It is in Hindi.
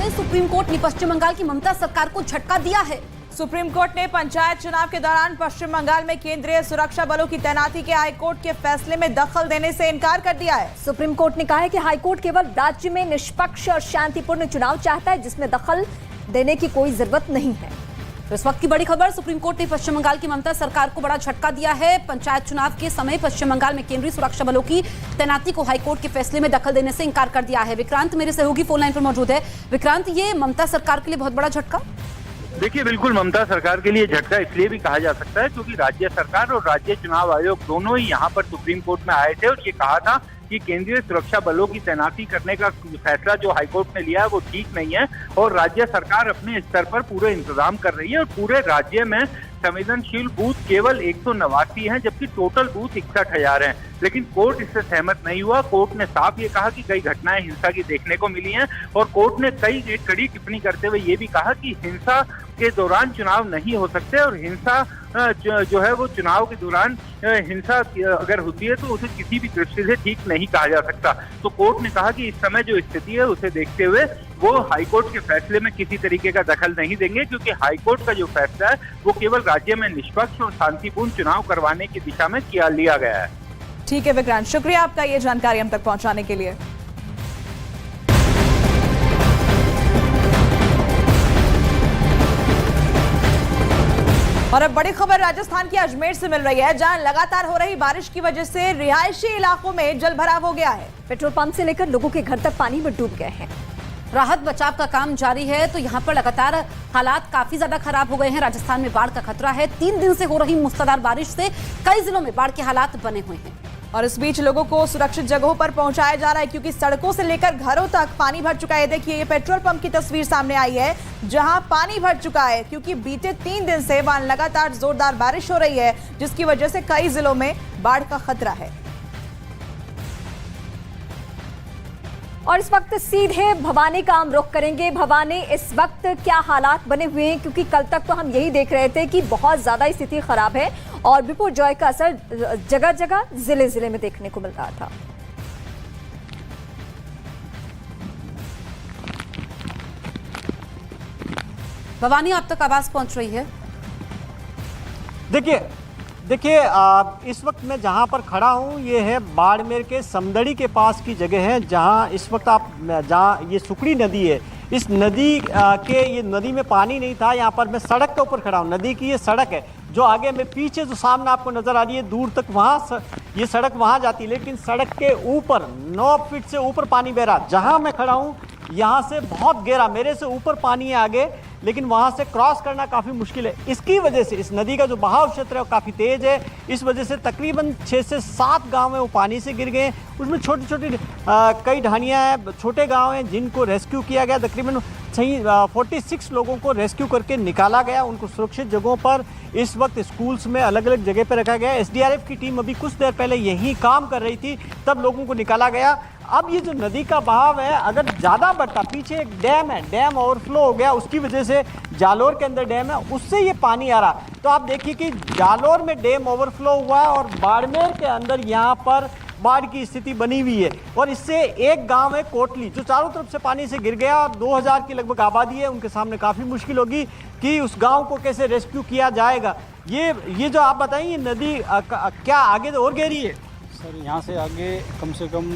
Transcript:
दें, सुप्रीम कोर्ट ने पश्चिम बंगाल की ममता सरकार को झटका दिया है। सुप्रीम कोर्ट ने पंचायत चुनाव के दौरान पश्चिम बंगाल में केंद्रीय सुरक्षा बलों की तैनाती के हाईकोर्ट के फैसले में दखल देने से इनकार कर दिया है। सुप्रीम कोर्ट ने कहा है कि हाईकोर्ट केवल राज्य में निष्पक्ष और शांतिपूर्ण चुनाव चाहता है, जिसमें दखल देने की कोई जरूरत नहीं है। तो इस वक्त की बड़ी खबर, सुप्रीम कोर्ट ने पश्चिम बंगाल की ममता सरकार को बड़ा झटका दिया है। पंचायत चुनाव के समय पश्चिम बंगाल में केंद्रीय सुरक्षा बलों की तैनाती को हाईकोर्ट के फैसले में दखल देने से इनकार कर दिया है। विक्रांत मेरे सहयोगी फोन लाइन पर मौजूद है। विक्रांत, ये ममता सरकार के लिए बहुत बड़ा झटका? देखिए, बिल्कुल ममता सरकार के लिए झटका इसलिए भी कहा जा सकता है क्योंकि राज्य सरकार और राज्य चुनाव आयोग दोनों ही यहाँ पर सुप्रीम कोर्ट में आए थे और ये कहा था कि केंद्रीय सुरक्षा बलों की तैनाती करने का फैसला जो हाईकोर्ट ने लिया है वो ठीक नहीं है और राज्य सरकार अपने स्तर पर पूरे इंतजाम कर रही है और पूरे राज्य में संवेदनशील बूथ केवल 189 हैं, जबकि टोटल बूथ 61,000 हैं। लेकिन कोर्ट इससे सहमत नहीं हुआ। कोर्ट ने साफ ये कहा कि कई घटनाएं हिंसा की देखने को मिली हैं और कोर्ट ने कई कड़ी टिप्पणी करते हुए ये भी कहा कि हिंसा के दौरान चुनाव नहीं हो सकते और हिंसा जो है वो चुनाव के दौरान हिंसा अगर होती है तो उसे किसी भी दृष्टि से ठीक नहीं कहा जा सकता। तो कोर्ट ने कहा कि इस समय जो स्थिति है उसे देखते हुए वो हाईकोर्ट के फैसले में किसी तरीके का दखल नहीं देंगे, क्योंकि हाईकोर्ट का जो फैसला है वो केवल राज्य में निष्पक्ष और शांतिपूर्ण चुनाव करवाने की दिशा में लिया गया है। ठीक है विक्रांत, शुक्रिया आपका ये जानकारी हम तक पहुंचाने के लिए। और अब बड़ी खबर राजस्थान के अजमेर से मिल रही है, जहां लगातार हो रही बारिश की वजह से रिहायशी इलाकों में जलभराव हो गया है। पेट्रोल पंप से लेकर लोगों के घर तक पानी में डूब गए हैं। राहत बचाव का काम जारी है, तो यहाँ पर लगातार हालात काफी ज्यादा खराब हो गए हैं। राजस्थान में बाढ़ का खतरा है। 3 दिन से हो रही मूसलाधार बारिश से कई जिलों में बाढ़ के हालात बने हुए हैं और इस बीच लोगों को सुरक्षित जगहों पर पहुंचाया जा रहा है, क्योंकि सड़कों से लेकर घरों तक पानी भर चुका है। देखिए, ये पेट्रोल पंप की तस्वीर सामने आई है, जहां पानी भर चुका है, क्योंकि बीते 3 दिन से वहां लगातार जोरदार बारिश हो रही है, जिसकी वजह से कई जिलों में बाढ़ का खतरा है। और इस वक्त सीधे भवानी का हम रुख करेंगे। भवानी, इस वक्त क्या हालात बने हुए हैं, क्योंकि कल तक तो हम यही देख रहे थे कि बहुत ज्यादा स्थिति खराब है और बिपुरजॉय का असर जगह जगह जिले जिले में देखने को मिल रहा था। भवानी, आप तक आवाज पहुंच रही है? देखिए इस वक्त मैं जहां पर खड़ा हूं ये है बाड़मेर के समदड़ी के पास की जगह है, जहां इस वक्त जहां ये सुकड़ी नदी है, इस नदी ये नदी में पानी नहीं था। यहाँ पर मैं सड़क के ऊपर खड़ा हूँ, नदी की ये सड़क है जो आगे में पीछे जो सामने आपको नजर आ रही है दूर तक, वहाँ ये सड़क वहाँ जाती है, लेकिन सड़क के ऊपर 9 फीट से ऊपर पानी बह रहा। जहाँ मैं खड़ा हूँ यहाँ से बहुत गहरा, मेरे से ऊपर पानी है आगे, लेकिन वहाँ से क्रॉस करना काफ़ी मुश्किल है। इसकी वजह से इस नदी का जो बहाव क्षेत्र है वो काफ़ी तेज़ है। इस वजह से तकरीबन 6 से 7 गांव हैं वो पानी से गिर गए। उसमें छोटी छोटी कई ढानियाँ हैं, छोटे गांव हैं जिनको रेस्क्यू किया गया। तकरीबन 46 लोगों को रेस्क्यू करके निकाला गया, उनको सुरक्षित जगहों पर इस वक्त स्कूल्स में अलग अलग जगह पर रखा गया। SDRF की टीम अभी कुछ देर पहले यही काम कर रही थी, तब लोगों को निकाला गया। अब ये जो नदी का बहाव है अगर ज़्यादा बढ़ता, पीछे एक डैम है, डैम ओवरफ्लो हो गया, उसकी वजह से जालोर के अंदर डैम है, उससे ये पानी आ रहा। तो आप देखिए कि जालोर में डैम ओवरफ्लो हुआ है और बाड़मेर के अंदर यहाँ पर बाढ़ की स्थिति बनी हुई है। और इससे एक गांव है कोटली जो चारों तरफ से पानी से गिर गया और 2000 की लगभग आबादी है, उनके सामने काफ़ी मुश्किल होगी कि उस गांव को कैसे रेस्क्यू किया जाएगा। ये जो आप बताइए नदी क्या आगे और गहरी है? सर यहाँ से आगे कम से कम